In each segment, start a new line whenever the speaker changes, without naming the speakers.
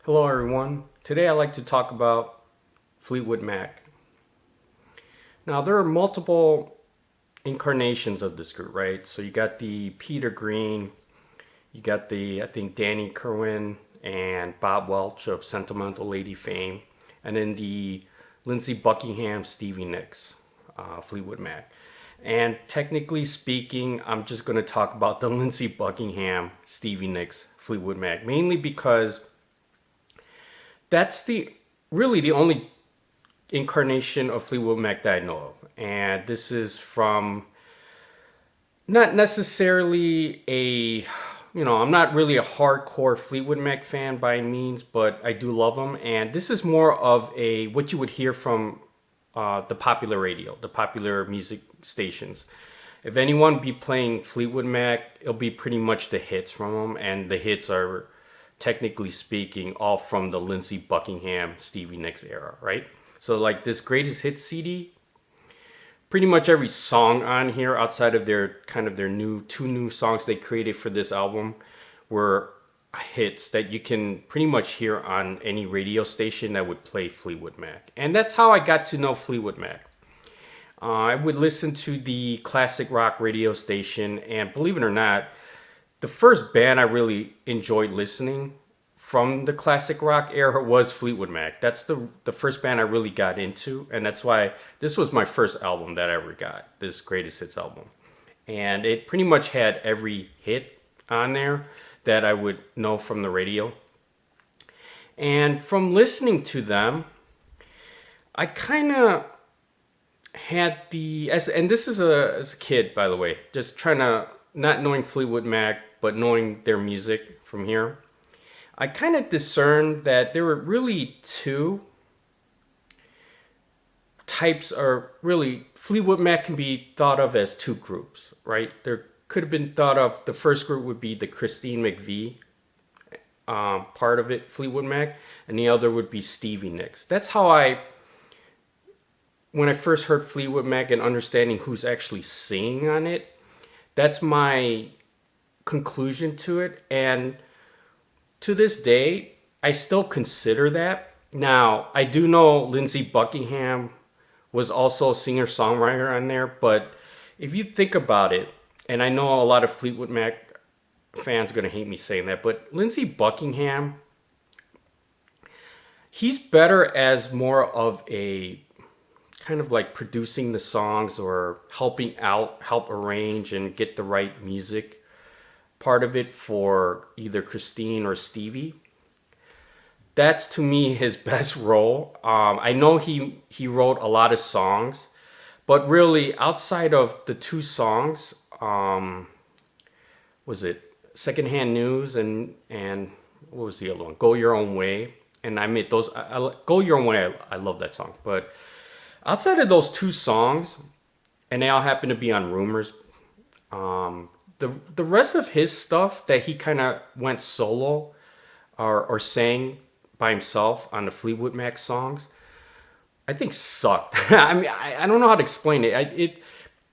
Hello everyone. Today I'd like to talk about Fleetwood Mac. Now there are multiple incarnations of this group, right? So you got the Peter Green, you got the I think Danny Kerwin and Bob Welch of Sentimental Lady fame, and then the Lindsey Buckingham, Stevie Nicks, Fleetwood Mac. And technically speaking, I'm just going to talk about the Lindsey Buckingham, Stevie Nicks, Fleetwood Mac, mainly because that's the really the only incarnation of Fleetwood Mac that I know of. And this is from not necessarily I'm not really a hardcore Fleetwood Mac fan by any means, but I do love them. And this is more of a what you would hear from the popular radio, the popular music stations. If anyone be playing Fleetwood Mac, it'll be pretty much the hits from them, and the hits are technically speaking all from the Lindsey Buckingham, Stevie Nicks era, right? So like this greatest hits CD, pretty much every song on here outside of their two new songs they created for this album were hits that you can pretty much hear on any radio station that would play Fleetwood Mac. And that's how I got to know Fleetwood Mac. I would listen to the classic rock radio station, and believe it or not, the first band I really enjoyed listening from the classic rock era was Fleetwood Mac. That's the first band I really got into, and that's why this was my first album that I ever got, this greatest hits album. And it pretty much had every hit on there that I would know from the radio. And from listening to them, I kind of had and this is as a kid, by the way, just trying to, not knowing Fleetwood Mac, but knowing their music from here, I kind of discerned that there were really two types, or really Fleetwood Mac can be thought of as two groups, right? There could have been thought of, the first group would be the Christine McVie part of it, Fleetwood Mac, and the other would be Stevie Nicks. That's how when I first heard Fleetwood Mac and understanding who's actually singing on it, that's my conclusion to it. And to this day, I still consider that. Now, I do know Lindsey Buckingham was also a singer-songwriter on there, but if you think about it, and I know a lot of Fleetwood Mac fans are going to hate me saying that, but Lindsey Buckingham, he's better as more of a kind of like producing the songs or help arrange and get the right music part of it for either Christine or Stevie. That's to me his best role. I know he wrote a lot of songs, but really outside of the two songs, was it Secondhand News and what was the other one? Go Your Own Way. And I made those. Go Your Own Way. I love that song, but outside of those two songs, and they all happen to be on Rumors, the rest of his stuff that he kind of went solo or sang by himself on the Fleetwood Mac songs, I think sucked. I mean, I don't know how to explain it.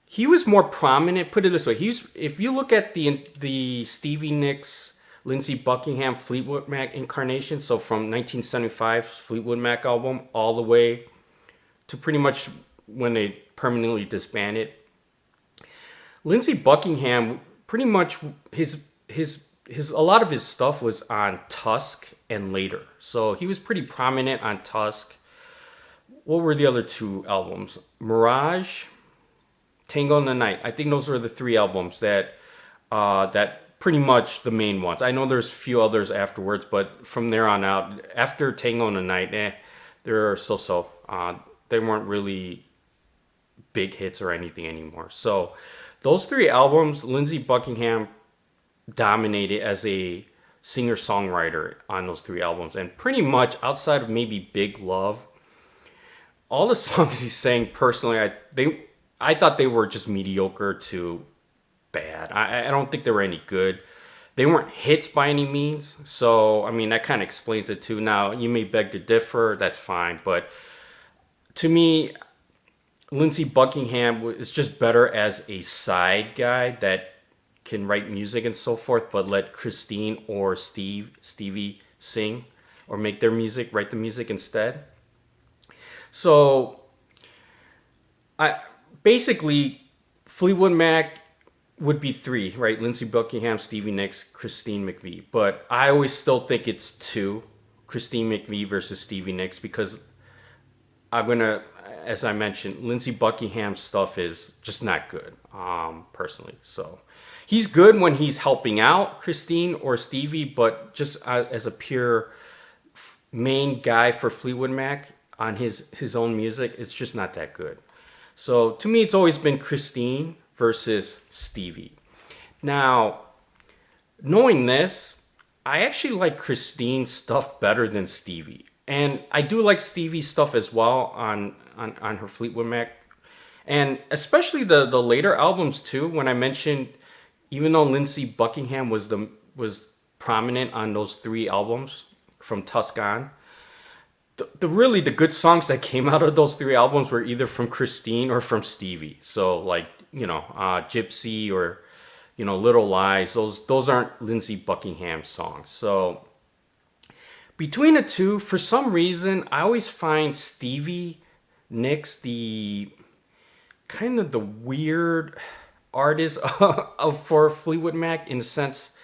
He was more prominent. Put it this way: if you look at the Stevie Nicks, Lindsey Buckingham, Fleetwood Mac incarnation, so from 1975's Fleetwood Mac album all the way to pretty much when they permanently disbanded, Lindsey Buckingham pretty much his a lot of his stuff was on Tusk and later. So he was pretty prominent on Tusk. What were the other two albums? Mirage, Tango in the Night. I think those were the three albums that pretty much the main ones. I know there's a few others afterwards, but from there on out, after Tango in the Night, they're so. They weren't really big hits or anything anymore. So those three albums, Lindsey Buckingham dominated as a singer-songwriter on those three albums. And pretty much outside of maybe Big Love, all the songs he sang personally, I thought they were just mediocre to bad. I don't think they were any good. They weren't hits by any means. So, I mean, that kind of explains it too. Now, you may beg to differ. That's fine. But to me, Lindsey Buckingham is just better as a side guy that can write music and so forth, but let Christine or Stevie sing or make their music, write the music instead. So I basically Fleetwood Mac would be three, right? Lindsey Buckingham, Stevie Nicks, Christine McVie. But I always still think it's two, Christine McVie versus Stevie Nicks, because I'm gonna, as I mentioned, Lindsey Buckingham's stuff is just not good, personally. So he's good when he's helping out Christine or Stevie, but just as a pure main guy for Fleetwood Mac on his own music, it's just not that good. So to me, it's always been Christine versus Stevie. Now, knowing this, I actually like Christine's stuff better than Stevie. And I do like Stevie's stuff as well on her Fleetwood Mac. And especially the later albums too, when I mentioned, even though Lindsey Buckingham was prominent on those three albums from Tusk on, the really the good songs that came out of those three albums were either from Christine or from Stevie. So like, Gypsy or, Little Lies, those aren't Lindsey Buckingham songs. So between the two, for some reason, I always find Stevie Nicks the kind of the weird artist for Fleetwood Mac, in the sense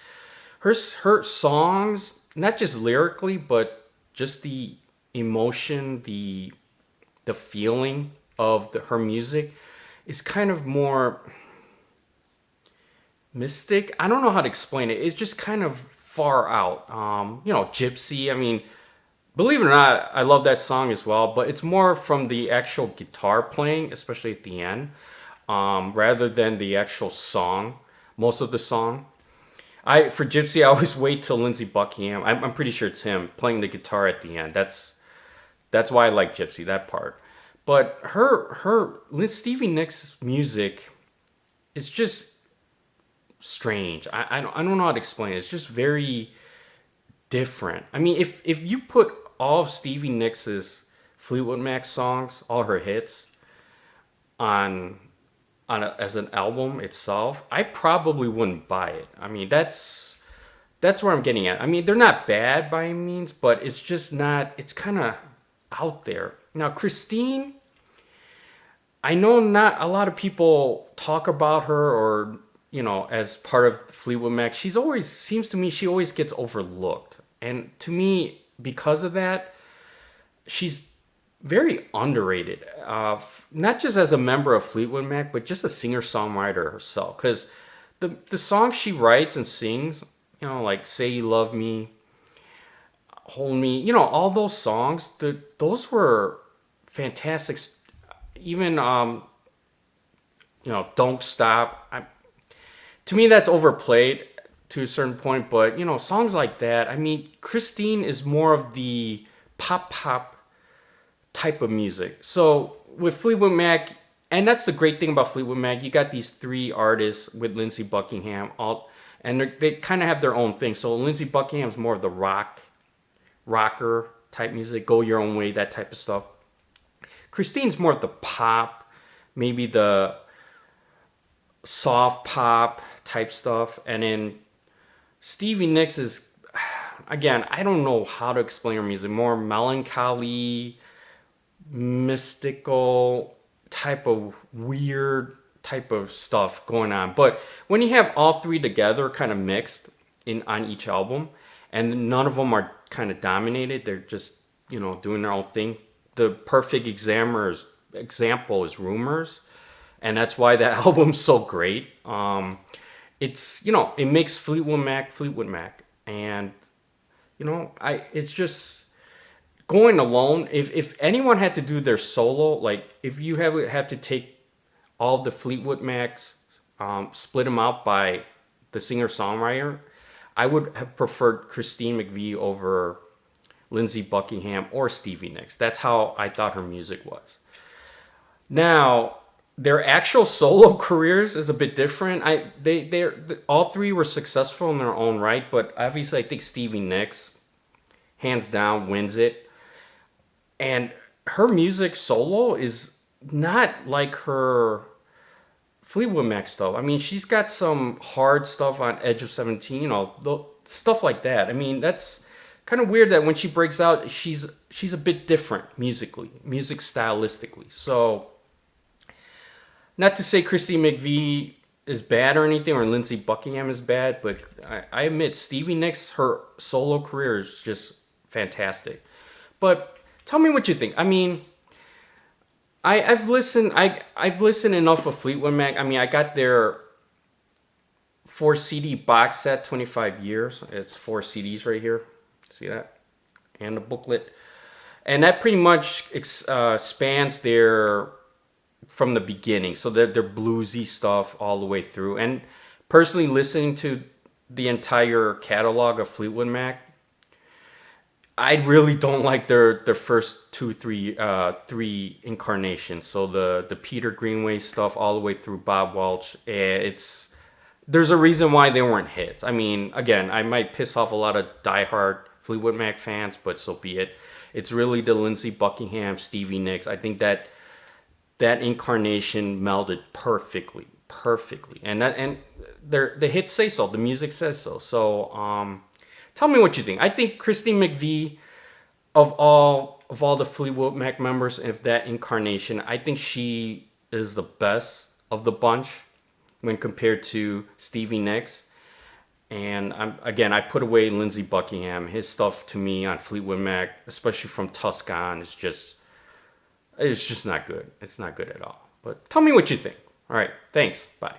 her songs, not just lyrically, but just the emotion, the feeling of her music is kind of more mystic. I don't know how to explain it. It's just kind of far out. Gypsy. I mean, believe it or not, I love that song as well, but it's more from the actual guitar playing, especially at the end, rather than the actual song. Most of the song, for Gypsy, I always wait till Lindsey Buckingham. I'm pretty sure it's him playing the guitar at the end. That's why I like Gypsy, that part. But Stevie Nicks' music is just strange. I don't know how to explain it. It's just very different. I mean, if you put all of Stevie Nicks' Fleetwood Mac songs, all her hits, as an album itself, I probably wouldn't buy it. I mean, that's where I'm getting at. I mean, they're not bad by any means, but it's just not. It's kind of out there. Now, Christine, I know not a lot of people talk about her, or as part of Fleetwood Mac. She always gets overlooked, and to me, because of that, she's very underrated. Not just as a member of Fleetwood Mac, but just a singer-songwriter herself. Because the songs she writes and sings, like "Say You Love Me," "Hold Me," all those songs, those were fantastic. Even "Don't Stop." To me, that's overplayed to a certain point, but songs like that. I mean, Christine is more of the pop type of music. So with Fleetwood Mac, and that's the great thing about Fleetwood Mac, you got these three artists with Lindsey Buckingham, and they kind of have their own thing. So Lindsey Buckingham's more of the rocker type music, go your own way, that type of stuff. Christine's more of the pop, maybe the soft pop type stuff, and then Stevie Nicks is, again, I don't know how to explain her music, more melancholy, mystical type of weird type of stuff going on. But when you have all three together kind of mixed on each album, and none of them are kind of dominated, they're just doing their own thing. The perfect example is Rumors, and that's why that album's so great. It makes Fleetwood Mac, and it's just going alone. If anyone had to do their solo, like if you have to take all the Fleetwood Macs, split them out by the singer-songwriter, I would have preferred Christine McVie over Lindsey Buckingham or Stevie Nicks. That's how I thought her music was. Now, their actual solo careers is a bit different. They all three were successful in their own right, but obviously I think Stevie Nicks, hands down, wins it. And her music solo is not like her Fleetwood Mac stuff. I mean, she's got some hard stuff on Edge of 17, stuff like that. I mean, that's kind of weird that when she breaks out, she's a bit different musically, music stylistically. So, not to say Christy McVie is bad or anything, or Lindsey Buckingham is bad, but I admit Stevie Nicks, her solo career is just fantastic. But tell me what you think. I mean, I've listened enough of Fleetwood Mac. I mean, I got their 4 CD box set, 25 years. It's 4 CDs right here. See that? And the booklet. And that pretty much spans their from the beginning. So their bluesy stuff all the way through. And personally listening to the entire catalog of Fleetwood Mac, I really don't like their first three incarnations. So the Peter Greenway stuff all the way through Bob Welch. There's a reason why they weren't hits. I mean, again, I might piss off a lot of diehard Fleetwood Mac fans, but so be it. It's really the Lindsey Buckingham, Stevie Nicks. I think that incarnation melded perfectly, and the hits say so. The music says so. So tell me what you think. I think Christy McVie, of all the Fleetwood Mac members, of that incarnation, I think she is the best of the bunch when compared to Stevie Nicks. And I put away Lindsey Buckingham. His stuff to me on Fleetwood Mac, especially from Tusk on, it's just not good. It's not good at all. But tell me what you think. All right, thanks. Bye.